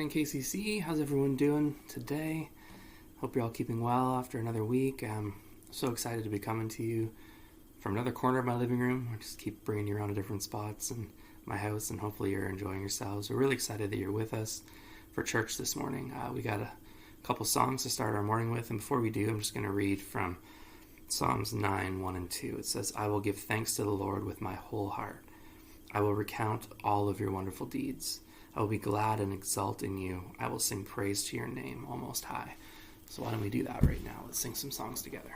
morning, KCC. How's everyone doing today? Hope you're all keeping well after another week. I'm so excited to be coming to you from another corner of my living room. I just keep bringing you around to different spots in my house, and hopefully you're enjoying yourselves. We're really excited that you're with us for church this morning. We got a couple songs to start our morning with, and before we do, I'm just going to read from Psalms 9, 1 and 2. It says, I will give thanks to the Lord with my whole heart. I will recount all of your wonderful deeds. I will be glad and exult in you. I will sing praise to your name, O Most High. So why don't we do that right now? Let's sing some songs together.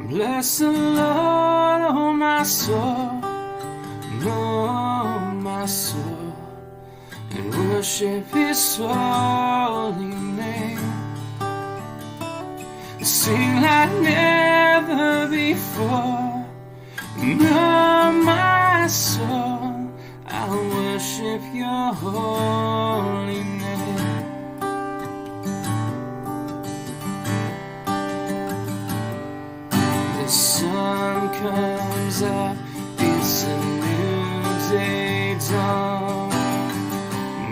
Bless the Lord, oh my soul, oh my soul, and worship his holy name. Sing like never before, oh my soul, I'll worship your holy name. The sun comes up, it's a new day dawn.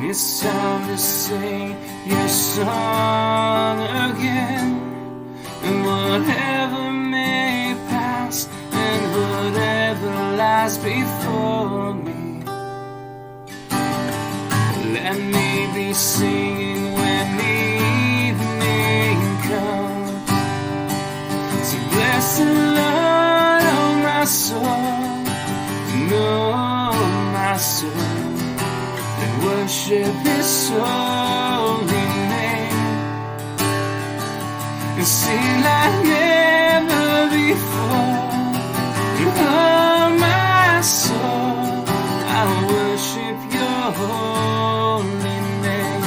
It's time to sing your song again. And whatever may pass, and whatever lies before me, let me be singing when the evening comes. So bless the Lord, oh my soul, oh my soul, and worship his holy name. And sing like never before, oh my soul, I worship your holy name.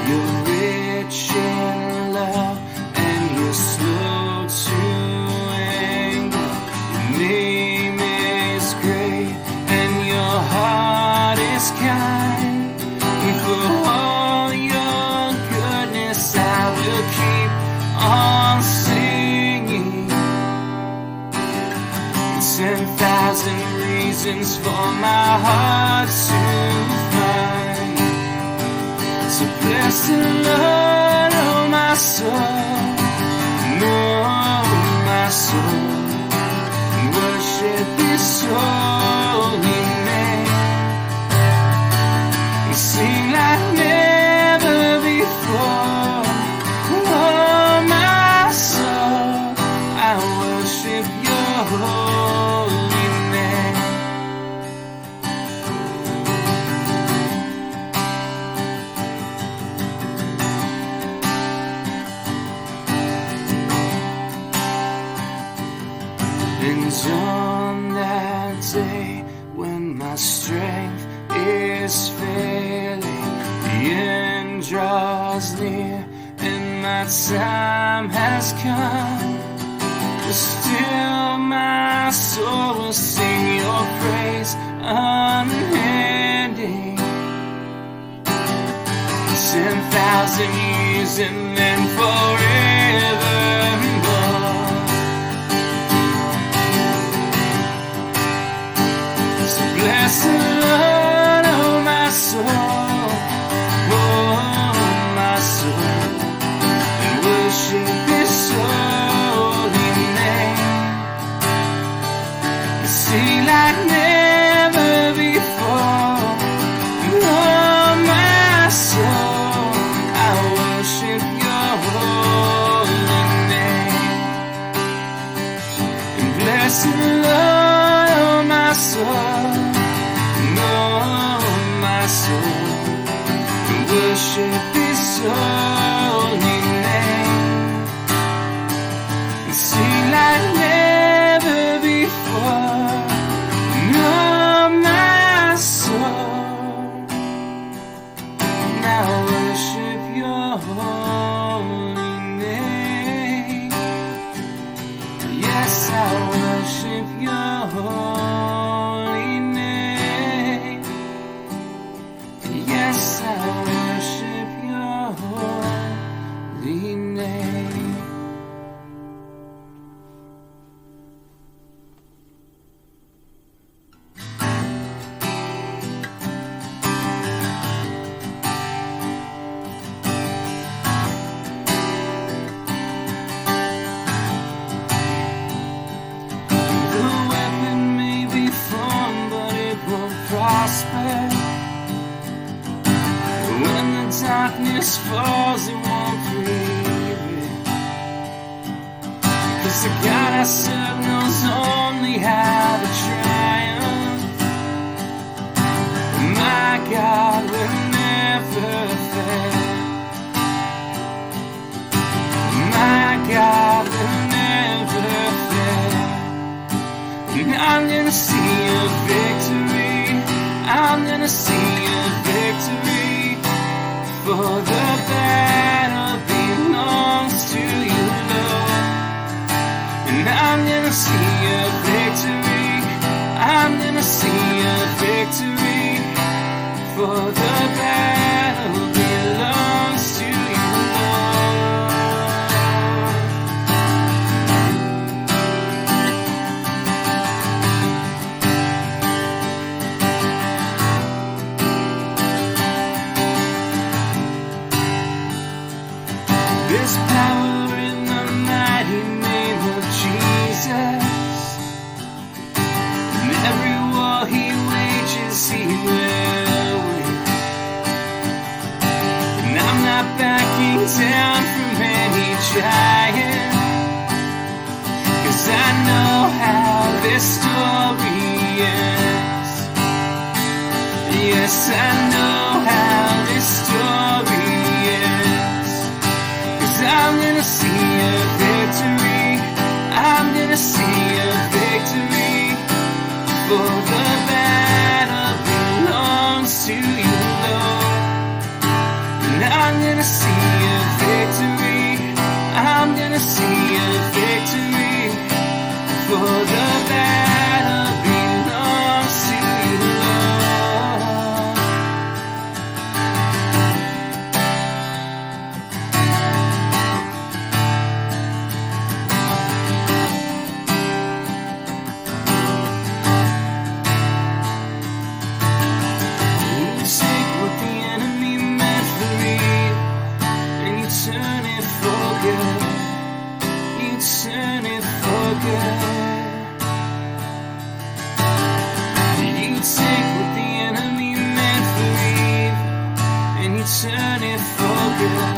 You're rich in love and you're slow to anger. Your name is great and your heart is kind. For all your goodness I will keep on singing. 10,000 reasons for my heart to find. So bless the Lord, oh my soul, oh my soul, and worship his holy name. And sing like never before, oh my soul, I worship your holy name. And on that day when my strength is failing, the end draws near and my time has come, but still my soul will sing your praise unending. 10,000 years and then forevermore. So bless the Lord, oh my soul, and worship his holy name. And sing like never before, oh my soul, I worship your holy name. And bless the Lord, oh my soul, my soul, and worship his holy name. And sing like never before, oh my soul, now worship your holy name. Yes, I worship your holy name. Yes, I worship your holy darkness falls, it won't prevail. 'Cause the God I serve knows only how to triumph. My God will never fail. My God will never fail. And I'm gonna see a victory. I'm gonna see a victory. For the battle belongs to you, Lord. And I'm gonna see a victory. I'm gonna see a victory. For the battle belongs to you, Lord. There's power in the mighty name of Jesus. And every war he wages, he will win. And I'm not backing down from any giant, 'cause I know how this story ends. Yes, I know how this story ends. 'Cause I'm gonna see a victory. I'm gonna see a victory. For the battle belongs to you, Lord. And I'm gonna see a victory. I'm gonna see a victory. For the battle belongs to you, Lord. You take what the enemy meant for evil, and you turn it for good. You turn it for good. You take what the enemy meant for evil, and you turn it for good.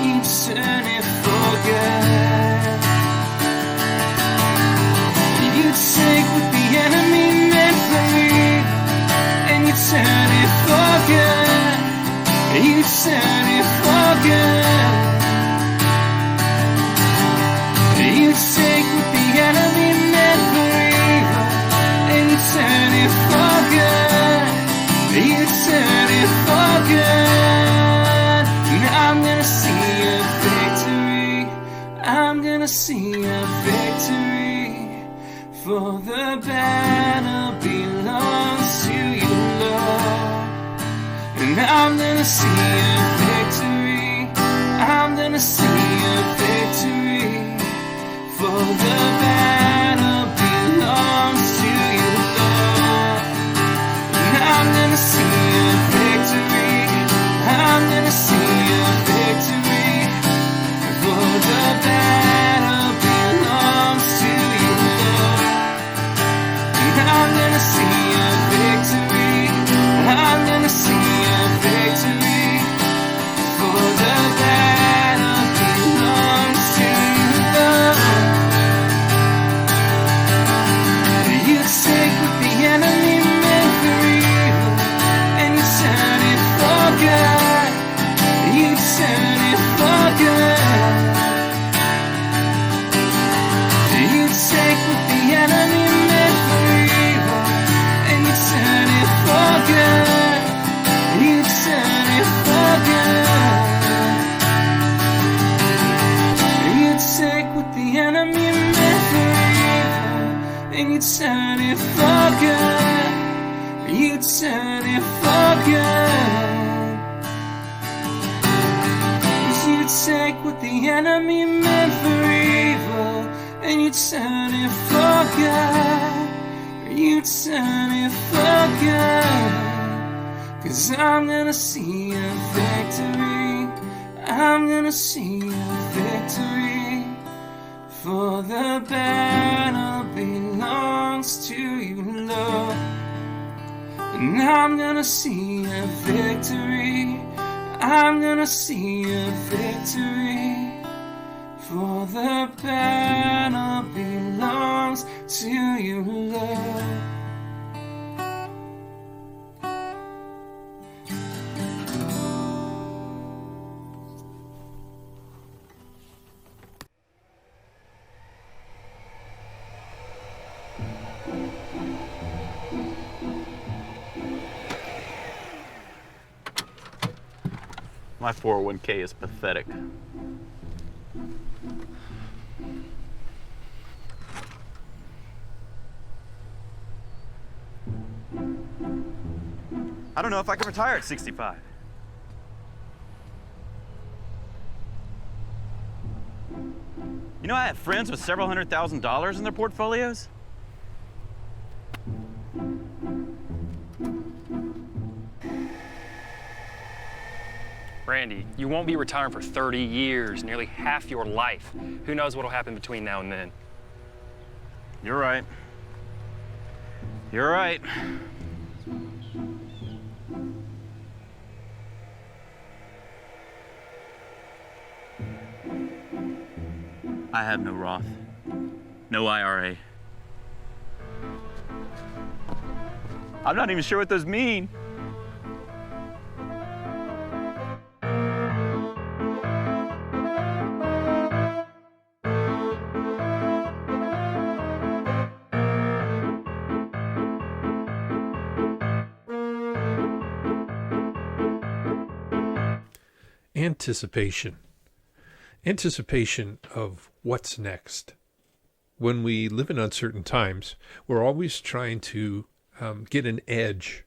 You turn it for good. You take what the enemy meant for evil, and you turn it for good. You turn it for good. You take what the enemy meant for evil, and you turn it for good. You turn it for good. And I'm gonna see a victory. I'm gonna see a victory. For the battle belongs to you, Lord. And I'm gonna see a victory. I'm gonna see a victory. For the battle belongs to you, Lord. And I'm gonna see a victory. I'm gonna see a victory. For the battle belongs to you, Lord. And I'm gonna see a victory. I'm gonna see a victory. For the battle belongs to you, Lord. You take what the enemy meant for evil, and you turn it for good. You turn it for good. You take what the enemy meant for evil, and you turn it for good. You turn it for good. You take what the enemy meant for evil, and you turn it for good. You turn it for good. You take what the enemy meant for evil, and you turn it for good. You turn it for good. 'Cause I'm gonna see a victory. I'm gonna see a victory. For the battle belongs to you, Lord. And I'm gonna see a victory. I'm gonna see a victory, for the battle belongs to you, Lord. My 401k is pathetic. I don't know if I can retire at 65. You know, I have friends with several $100,000 in their portfolios. Randy, you won't be retiring for 30 years, nearly half your life. Who knows what'll happen between now and then? You're right. You're right. I have no Roth, no IRA. I'm not even sure what those mean. Anticipation of what's next. When we live in uncertain times, we're always trying to get an edge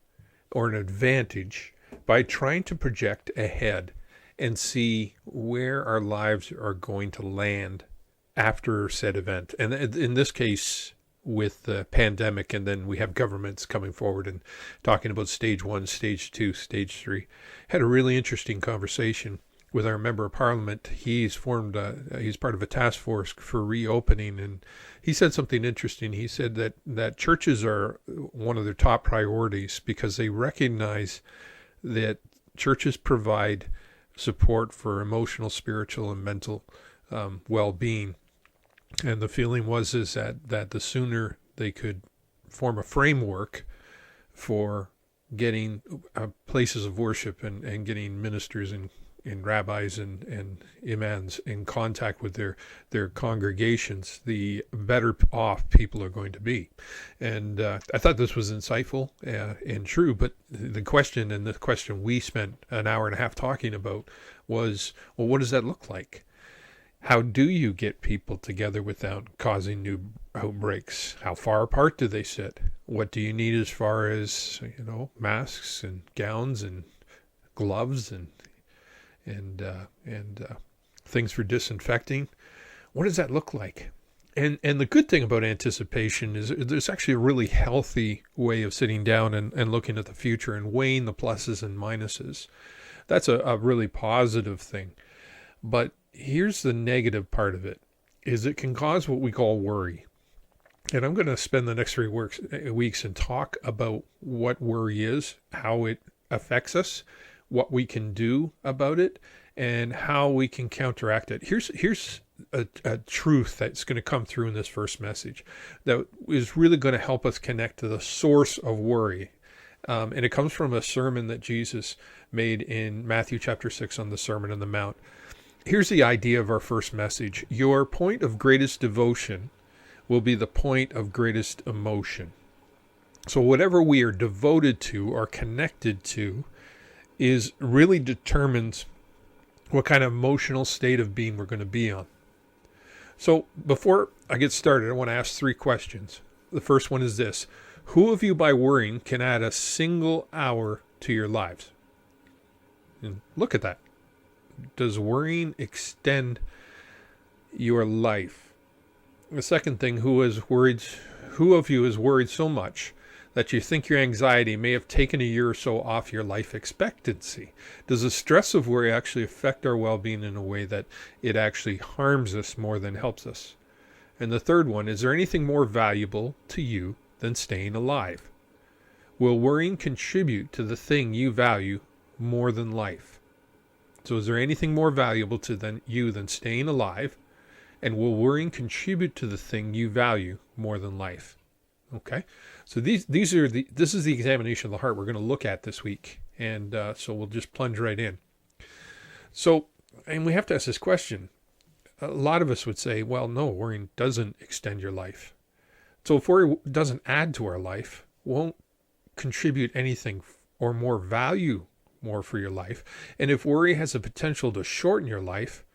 or an advantage by trying to project ahead and see where our lives are going to land after said event. And in this case, with the pandemic, and then we have governments coming forward and talking about stage 1, stage 2, stage 3. Had a really interesting conversation with our member of parliament. He's part of a task force for reopening, and he said something interesting. He said that churches are one of their top priorities because they recognize that churches provide support for emotional, spiritual, and mental well-being. And the feeling was that the sooner they could form a framework for getting places of worship and getting ministers and rabbis and imams in contact with their congregations, the better off people are going to be. And I thought this was insightful and true, but the question we spent an hour and a half talking about was, well, what does that look like? How do you get people together without causing new outbreaks? How far apart do they sit? What do you need as far as, masks and gowns and gloves and things for disinfecting? What does that look like? And the good thing about anticipation is there's actually a really healthy way of sitting down and looking at the future and weighing the pluses and minuses. That's a really positive thing. But here's the negative part of it, is it can cause what we call worry. And I'm going to spend the next 3 weeks and talk about what worry is, how it affects us, what we can do about it, and how we can counteract it. Here's a truth that's going to come through in this first message that is really going to help us connect to the source of worry. And it comes from a sermon that Jesus made in Matthew chapter 6 on the Sermon on the Mount. Here's the idea of our first message. Your point of greatest devotion will be the point of greatest emotion. So whatever we are devoted to or connected to is really determines what kind of emotional state of being we're going to be on. So before I get started, I want to ask 3 questions. The first one is this: who of you by worrying can add a single hour to your lives? And look at that. Does worrying extend your life? The second thing, who of you is worried so much that you think your anxiety may have taken a year or so off your life expectancy? Does the stress of worry actually affect our well-being in a way that it actually harms us more than helps us? And the third one, is there anything more valuable to you than staying alive? Will worrying contribute to the thing you value more than life? So is there anything more valuable to you than staying alive? And will worrying contribute to the thing you value more than life? Okay, so this is the examination of the heart we're going to look at this week, and so we'll just plunge right in. So, and we have to ask this question. A lot of us would say, well, no, worrying doesn't extend your life. So if worry doesn't add to our life, won't contribute anything or more value more for your life, and if worry has the potential to shorten your life,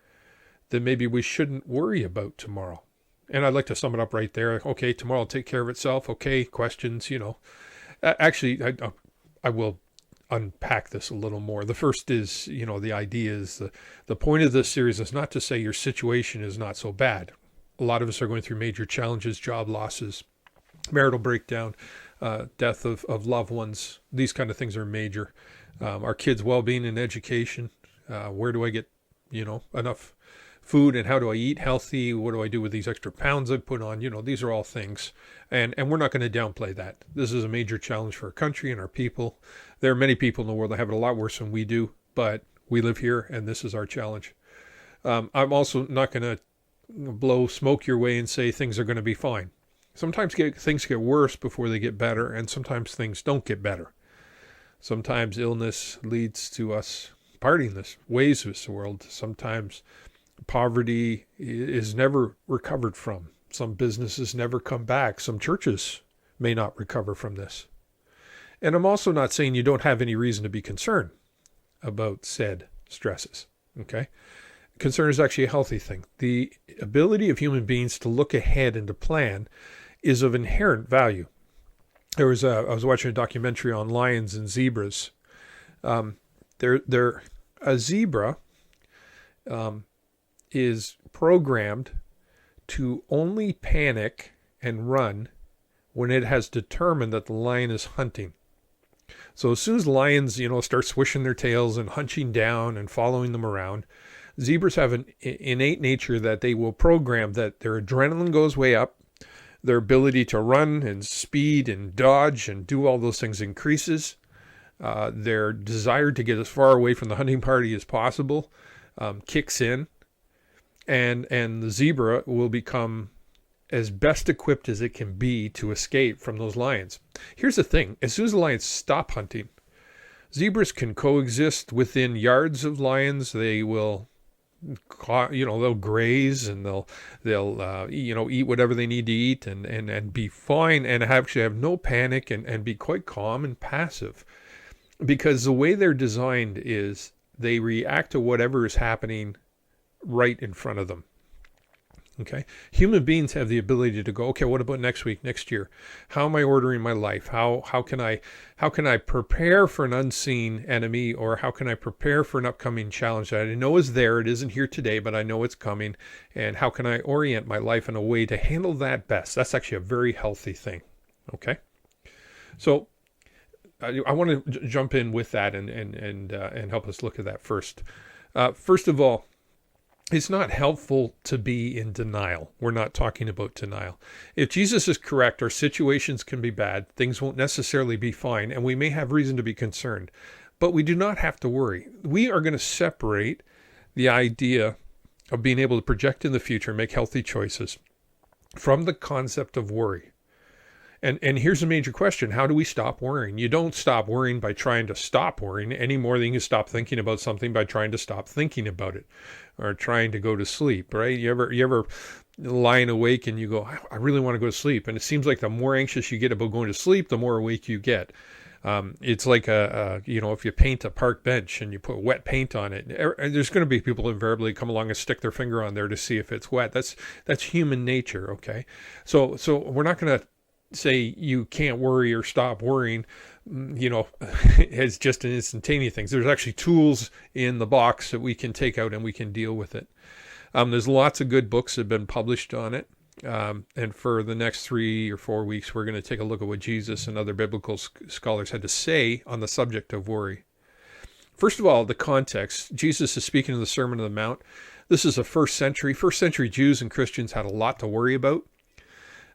then maybe we shouldn't worry about tomorrow. And I'd like to sum it up right there. Okay, tomorrow will take care of itself. Okay, questions, Actually, I will unpack this a little more. The first is, the idea is the point of this series is not to say your situation is not so bad. A lot of us are going through major challenges, job losses, marital breakdown, death of loved ones. These kind of things are major. Our kids' well-being and education. Where do I get, enough food, and how do I eat healthy? What do I do with these extra pounds I put on? These are all things. And we're not going to downplay that. This is a major challenge for our country and our people. There are many people in the world that have it a lot worse than we do, but we live here and this is our challenge. I'm also not going to blow smoke your way and say things are going to be fine. Sometimes things get worse before they get better, and sometimes things don't get better. Sometimes illness leads to us parting this ways of this world. Sometimes poverty is never recovered from. Some businesses never come back. Some churches may not recover from this. And I'm also not saying you don't have any reason to be concerned about said stresses. Okay? Concern is actually a healthy thing. The ability of human beings to look ahead and to plan is of inherent value. I was watching a documentary on lions and zebras. A zebra is programmed to only panic and run when it has determined that the lion is hunting. So as soon as lions, start swishing their tails and hunching down and following them around, zebras have an innate nature that they will program that their adrenaline goes way up, their ability to run and speed and dodge and do all those things increases, their desire to get as far away from the hunting party as possible kicks in, and the zebra will become as best equipped as it can be to escape from those lions. Here's the thing. As soon as the lions stop hunting, zebras can coexist within yards of lions. They will, they'll graze, and they'll eat whatever they need to eat and be fine, and actually have no panic and be quite calm and passive. Because the way they're designed is they react to whatever is happening right in front of them. Okay. Human beings have the ability to go, okay, what about next week, next year? How am I ordering my life? How can I prepare for an unseen enemy, or how can I prepare for an upcoming challenge that I know is there? It isn't here today, but I know it's coming. And how can I orient my life in a way to handle that best? That's actually a very healthy thing. Okay. So I want to jump in with that and help us look at that first. First of all, it's not helpful to be in denial. We're not talking about denial. If Jesus is correct, our situations can be bad. Things won't necessarily be fine, and we may have reason to be concerned. But we do not have to worry. We are going to separate the idea of being able to project in the future, make healthy choices, from the concept of worry. And here's a major question. How do we stop worrying? You don't stop worrying by trying to stop worrying any more than you stop thinking about something by trying to stop thinking about it, or trying to go to sleep, right? You ever lying awake and you go, I really want to go to sleep. And it seems like the more anxious you get about going to sleep, the more awake you get. It's like if you paint a park bench and you put wet paint on it, there's going to be people invariably come along and stick their finger on there to see if it's wet. That's human nature. Okay. So we're not going to say you can't worry or stop worrying, it's just an instantaneous thing. There's actually tools in the box that we can take out and we can deal with it. There's lots of good books that have been published on it. And for the next 3 or 4 weeks, we're going to take a look at what Jesus and other biblical scholars had to say on the subject of worry. First of all, the context. Jesus is speaking in the Sermon on the Mount. This is a first century Jews and Christians had a lot to worry about.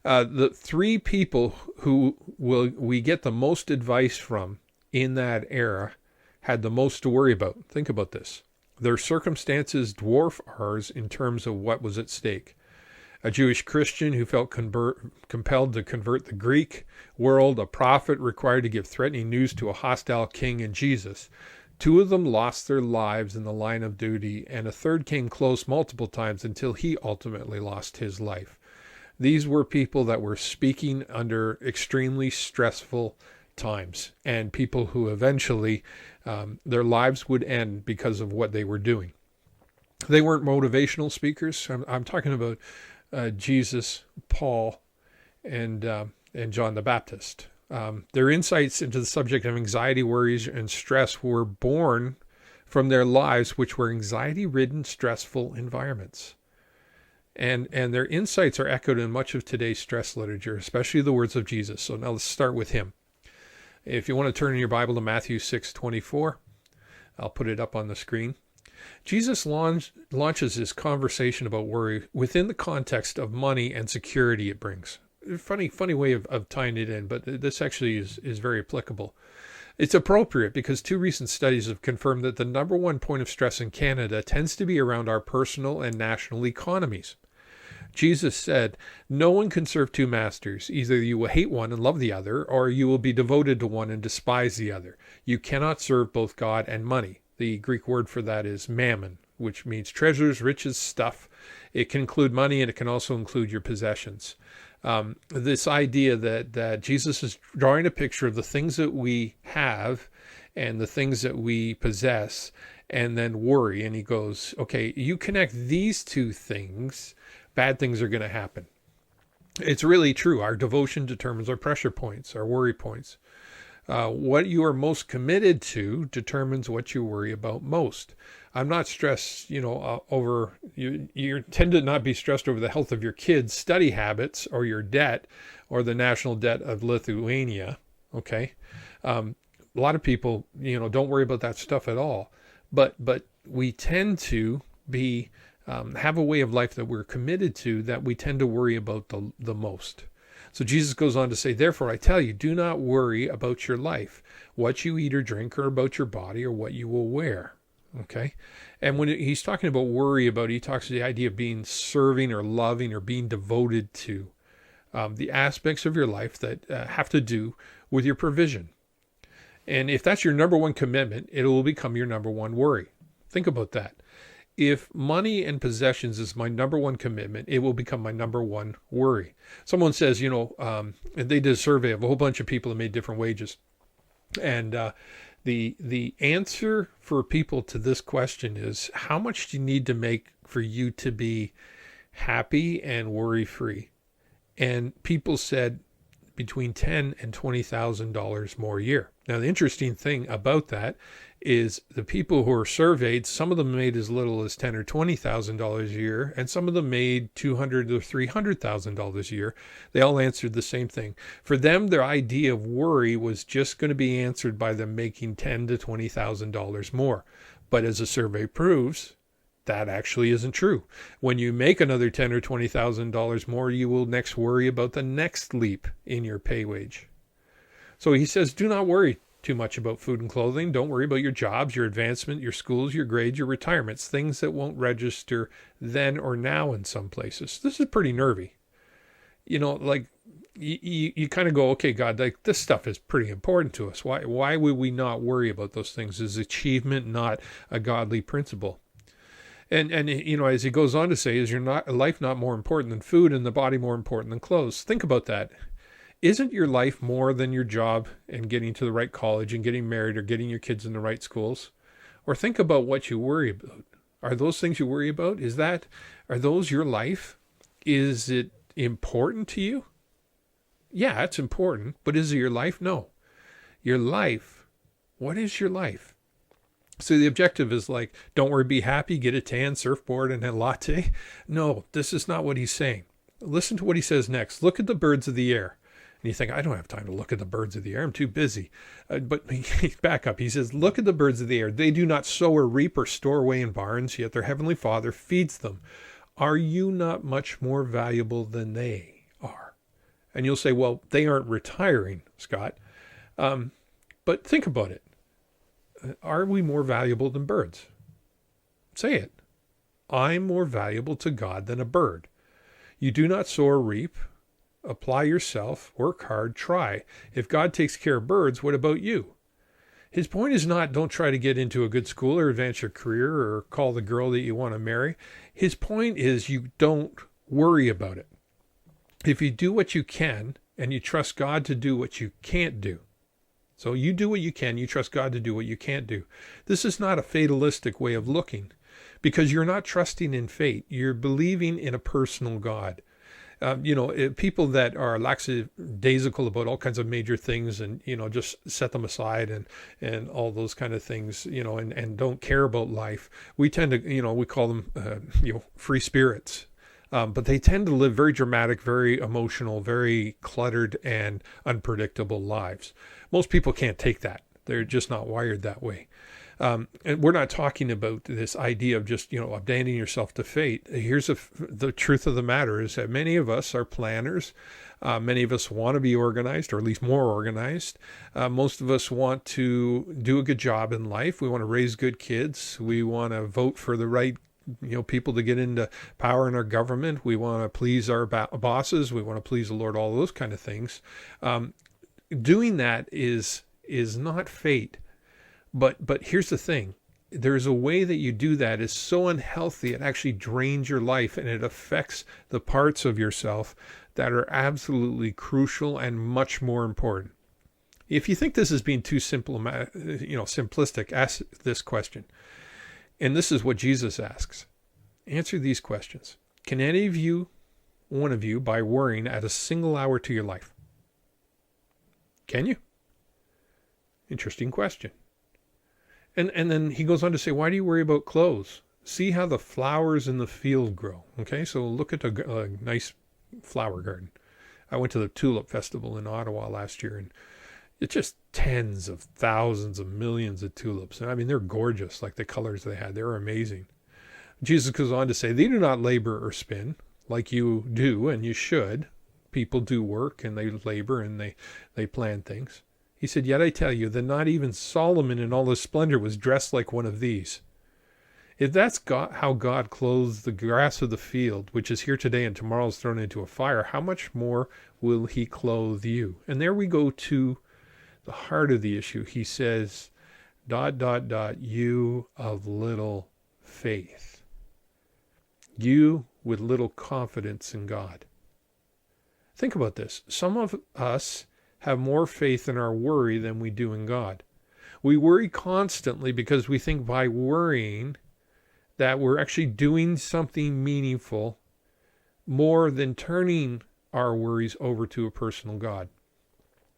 The three people who we get the most advice from in that era had the most to worry about. Think about this. Their circumstances dwarf ours in terms of what was at stake. A Jewish Christian who felt compelled to convert the Greek world, a prophet required to give threatening news to a hostile king, and Jesus. Two of them lost their lives in the line of duty, and a third came close multiple times until he ultimately lost his life. These were people that were speaking under extremely stressful times, and people who eventually their lives would end because of what they were doing. They weren't motivational speakers. I'm talking about Jesus, Paul, and John the Baptist. Their insights into the subject of anxiety, worries, and stress were born from their lives, which were anxiety-ridden, stressful environments. And their insights are echoed in much of today's stress literature, especially the words of Jesus. So now let's start with him. If you want to turn in your Bible to Matthew 6:24, I'll put it up on the screen. Jesus launches his conversation about worry within the context of money and security it brings. Funny way of tying it in, but this actually is very applicable. It's appropriate because two recent studies have confirmed that the number one point of stress in Canada tends to be around our personal and national economies. Jesus said, "No one can serve two masters. Either you will hate one and love the other, or you will be devoted to one and despise the other. You cannot serve both God and money." The Greek word for that is mammon, which means treasures, riches, stuff. It can include money, and it can also include your possessions. This idea that Jesus is drawing a picture of the things that we have and the things that we possess, and then worry. And he goes, okay, you connect these two things, bad things are going to happen. It's really true. Our devotion determines our pressure points, our worry points. What you are most committed to determines what you worry about most. I'm not stressed, over you tend to not be stressed over the health of your kids' study habits or your debt or the national debt of Lithuania. Okay. A lot of people, don't worry about that stuff at all, but we tend to be, have a way of life that we're committed to that we tend to worry about the most. So Jesus goes on to say, "Therefore I tell you, do not worry about your life, what you eat or drink, or about your body, or what you will wear." Okay? And when he's talking about worry about, he talks to the idea of being serving or loving or being devoted to the aspects of your life that have to do with your provision. And if that's your number one commitment, it will become your number one worry. Think about that. If money and possessions is my number one commitment, it will become my number one worry. Someone says, they did a survey of a whole bunch of people that made different wages. And the answer for people to this question is, how much do you need to make for you to be happy and worry-free? And people said between $10,000 and $20,000 more a year. Now, the interesting thing about that is the people who are surveyed, some of them made as little as $10,000 or $20,000 a year, and some of them made $200,000 or $300,000 a year. They all answered the same thing. For them, their idea of worry was just going to be answered by them making $10,000 to $20,000 more. But as the survey proves, that actually isn't true. When you make another $10,000 or $20,000 more, you will next worry about the next leap in your pay wage. So he says, do not worry too much about food and clothing. Don't worry about your jobs, your advancement, your schools, your grades, your retirements, things that won't register then or now in some places. This is pretty nervy. You kind of go, okay, God, this stuff is pretty important to us. Why would we not worry about those things? Is achievement not a godly principle? And as he goes on to say, is your life not more important than food and the body more important than clothes? Think about that. Isn't your life more than your job and getting to the right college and getting married or getting your kids in the right schools? Or think about what you worry about. Are those things you worry about? Are those your life? Is it important to you? Yeah, it's important, but is it your life? No. Your life, what is your life? So the objective is like, don't worry, be happy, get a tan, surfboard, and a latte. No, this is not what he's saying. Listen to what he says next. Look at the birds of the air. And you think, I don't have time to look at the birds of the air. I'm too busy. But back up. He says, look at the birds of the air. They do not sow or reap or store away in barns, yet their heavenly Father feeds them. Are you not much more valuable than they are? And you'll say, well, they aren't retiring, Scott. But think about it. Are we more valuable than birds? Say it. I'm more valuable to God than a bird. You do not sow or reap. Apply yourself, work hard, try. If God takes care of birds, what about you? His point is not don't try to get into a good school or advance your career or call the girl that you want to marry. His point is you don't worry about it. If you do what you can and you trust God to do what you can't do. So you do what you can, you trust God to do what you can't do. This is not a fatalistic way of looking because you're not trusting in fate. You're believing in a personal God. People that are lackadaisical about all kinds of major things and, just set them aside and all those kind of things, and don't care about life. We tend to, we call them, free spirits. But they tend to live very dramatic, very emotional, very cluttered and unpredictable lives. Most people can't take that. They're just not wired that way. And we're not talking about this idea of just, abandoning yourself to fate. Here's the truth of the matter is that many of us are planners. Many of us want to be organized, or at least more organized. Most of us want to do a good job in life. We want to raise good kids. We want to vote for the right people to get into power in our government. We want to please our bosses. We want to please the Lord, all those kind of things. Doing that is not fate. But here's the thing. There's a way that you do that is so unhealthy, it actually drains your life and it affects the parts of yourself that are absolutely crucial and much more important. If you think this is being too simplistic, ask this question. And this is what Jesus asks. Answer these questions. Can any of you, one of you, by worrying, add a single hour to your life? Can you? Interesting question. And then he goes on to say, why do you worry about clothes? See how the flowers in the field grow. Okay, so look at a nice flower garden. I went to the Tulip Festival in Ottawa last year, and it's just tens of thousands of millions of tulips. And I mean, they're gorgeous, like the colors they had. They're amazing. Jesus goes on to say, they do not labor or spin like you do, and you should. People do work, and they labor, and they plan things. He said, yet I tell you that not even Solomon in all his splendor was dressed like one of these. If that's how God clothes the grass of the field, which is here today and tomorrow is thrown into a fire, how much more will he clothe you? And there we go to the heart of the issue. He says, ... you of little faith. You with little confidence in God. Think about this. Some of us have more faith in our worry than we do in God. We worry constantly because we think by worrying that we're actually doing something meaningful more than turning our worries over to a personal God.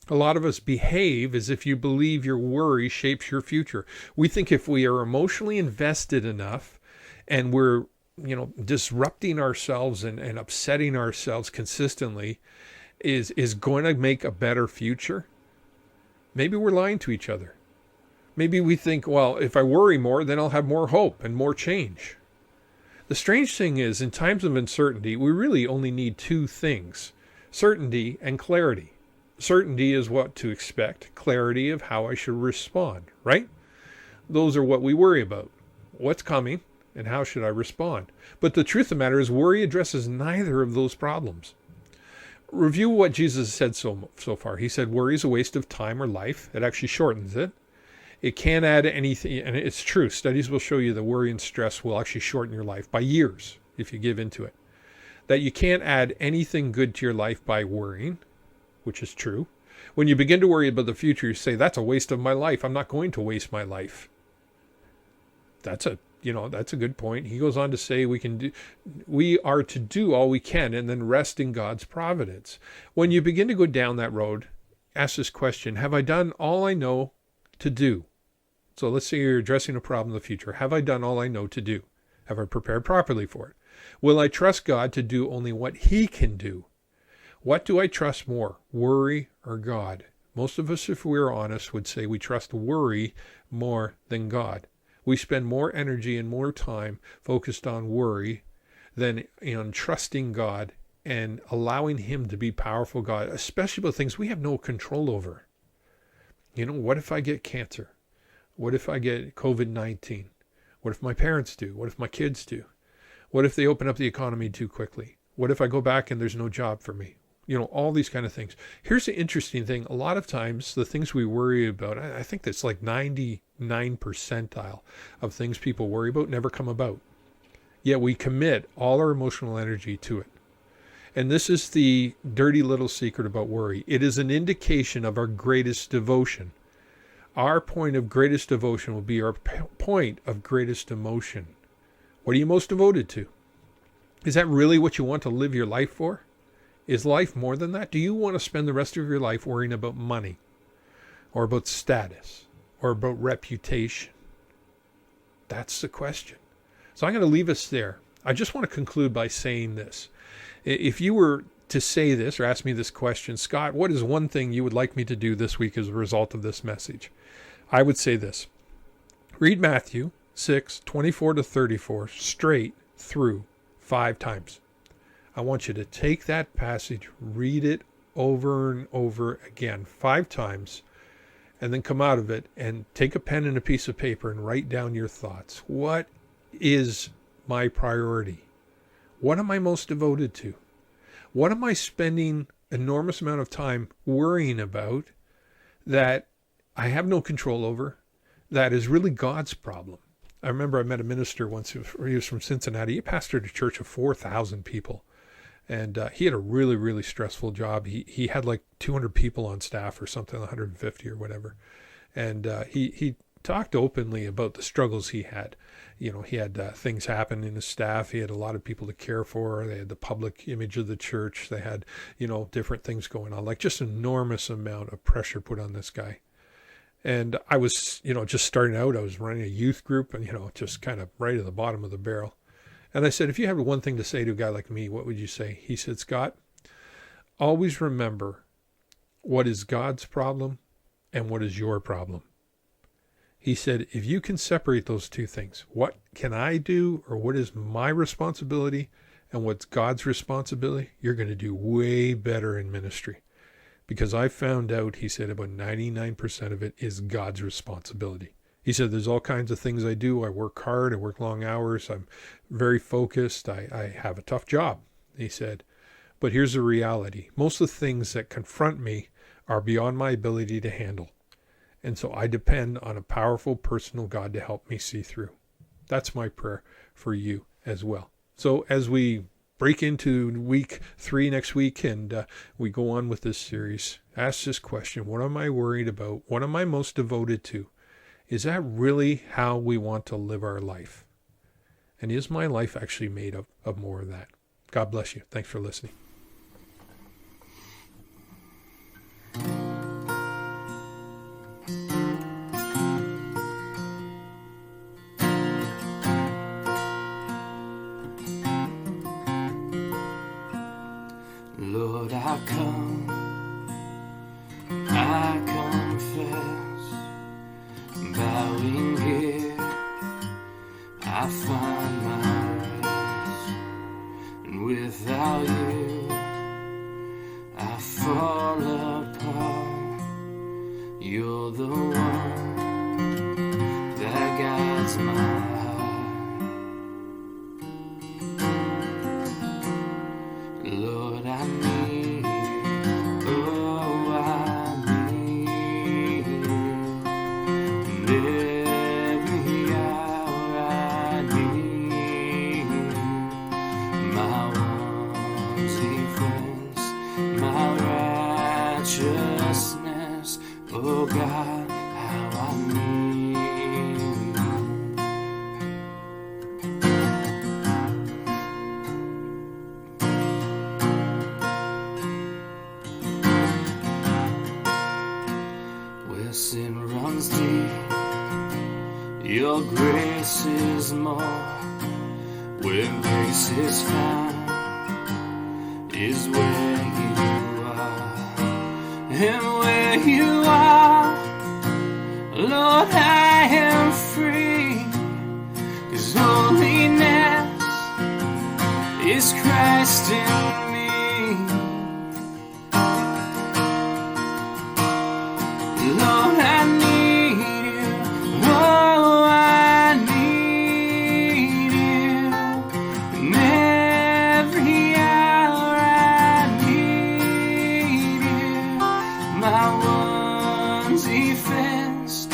A lot of us behave as if you believe your worry shapes your future. We think if we are emotionally invested enough and we're disrupting ourselves and upsetting ourselves consistently is going to make a better future. Maybe we're lying to each other. Maybe we think, well, if I worry more, then I'll have more hope and more change. The strange thing is, in times of uncertainty, we really only need two things: certainty and clarity. Certainty is what to expect, clarity of how I should respond, right? Those are what we worry about. What's coming and how should I respond? But the truth of the matter is, worry addresses neither of those problems. Review what Jesus said so far. He said worry is a waste of time or life. It actually shortens it. It can't add anything, and it's true. Studies will show you that worry and stress will actually shorten your life by years if you give into it. That you can't add anything good to your life by worrying, which is true. When you begin to worry about the future, you say, that's a waste of my life. I'm not going to waste my life. That's a good point. He goes on to say we are to do all we can and then rest in God's providence. When you begin to go down that road, ask this question: have I done all I know to do? So let's say you're addressing a problem in the future. Have I done all I know to do? Have I prepared properly for it? Will I trust God to do only what he can do? What do I trust more, worry or God? Most of us, if we were honest, would say we trust worry more than God. We spend more energy and more time focused on worry than on trusting God and allowing him to be powerful God, especially about things we have no control over. What if I get cancer? What if I get COVID-19? What if my parents do? What if my kids do? What if they open up the economy too quickly? What if I go back and there's no job for me? All these kind of things. Here's the interesting thing. A lot of times the things we worry about, I think that's like 99 percentile of things people worry about never come about. Yet we commit all our emotional energy to it. And this is the dirty little secret about worry. It is an indication of our greatest devotion. Our point of greatest devotion will be our point of greatest emotion. What are you most devoted to? Is that really what you want to live your life for? Is life more than that? Do you want to spend the rest of your life worrying about money or about status or about reputation? That's the question. So I'm going to leave us there. I just want to conclude by saying this. If you were to say this or ask me this question, Scott, what is one thing you would like me to do this week as a result of this message? I would say this. Read Matthew 6:24-34 straight through 5 times. I want you to take that passage, read it over and over again 5 times, and then come out of it and take a pen and a piece of paper and write down your thoughts. What is my priority? What am I most devoted to? What am I spending enormous amount of time worrying about that I have no control over, that is really God's problem? I remember I met a minister once, he was from Cincinnati. He pastored a church of 4,000 people. And he had a really, really stressful job. He had like 200 people on staff or something, 150 or whatever. And he talked openly about the struggles he had. He had things happen in his staff. He had a lot of people to care for. They had the public image of the church. They had, different things going on, like just an enormous amount of pressure put on this guy. And I was, just starting out. I was running a youth group and, just kind of right at the bottom of the barrel. And I said, if you have one thing to say to a guy like me, what would you say? He said, Scott, always remember what is God's problem and what is your problem. He said, if you can separate those two things, what can I do or what is my responsibility and what's God's responsibility, you're going to do way better in ministry. Because I found out, he said, about 99% of it is God's responsibility. He said, there's all kinds of things I do. I work hard. I work long hours. I'm very focused. I have a tough job, he said. But here's the reality. Most of the things that confront me are beyond my ability to handle. And so I depend on a powerful personal God to help me see through. That's my prayer for you as well. So as we break into week 3 next week and we go on with this series, ask this question. What am I worried about? What am I most devoted to? Is that really how we want to live our life? And is my life actually made up of more of that? God bless you. Thanks for listening. Lord, I come, I confess, bowing here, I find my rest, and without you, I fall apart. You're the one that guides my heart. Lord, I need you. Oh, I need you. And every hour I need you. My one defense, my righteousness. Oh, God, how I need you. Where sin runs deep, your grace is more. Where grace is found is where you are. And where you are, Lord, I am free. 'Cause holiness is Christ in me. Lord, I need you. Oh, I need my one defense,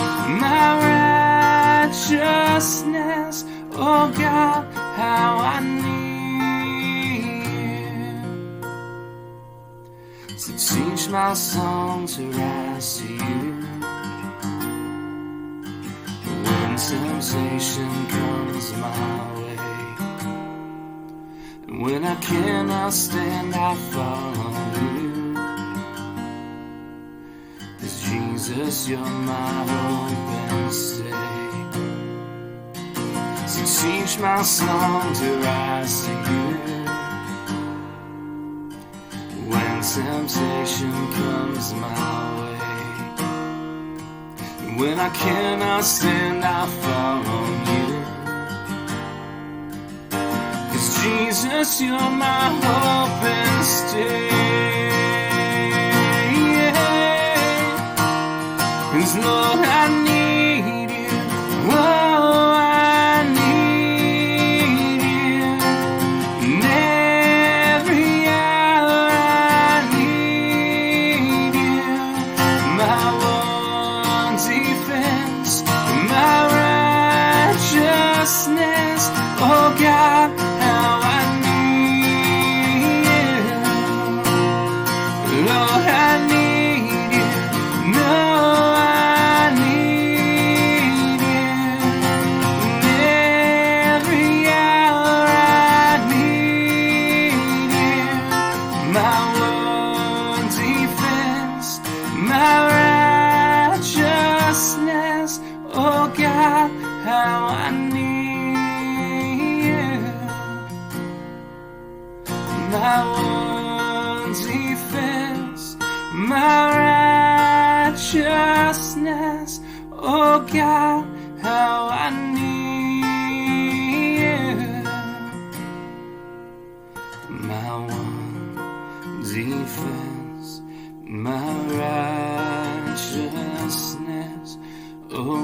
my righteousness. Oh God, how I need you. So teach my song to rise to you when temptation comes my way. And when I cannot stand, I follow you. 'Cause Jesus, you're my hope and stay. So teach my song to rise to you when temptation comes my way. And when I cannot stand, I follow you. 'Cause Jesus, you're my hope and stay. 'Cause Lord, I need you. Oh, I need you. In every hour I need you. My one defense, my righteousness. Oh God, how I need you. Lord, I need you. No, how I need you. My one defense, my righteousness. Oh God, how I need you. My one defense, my righteousness. Oh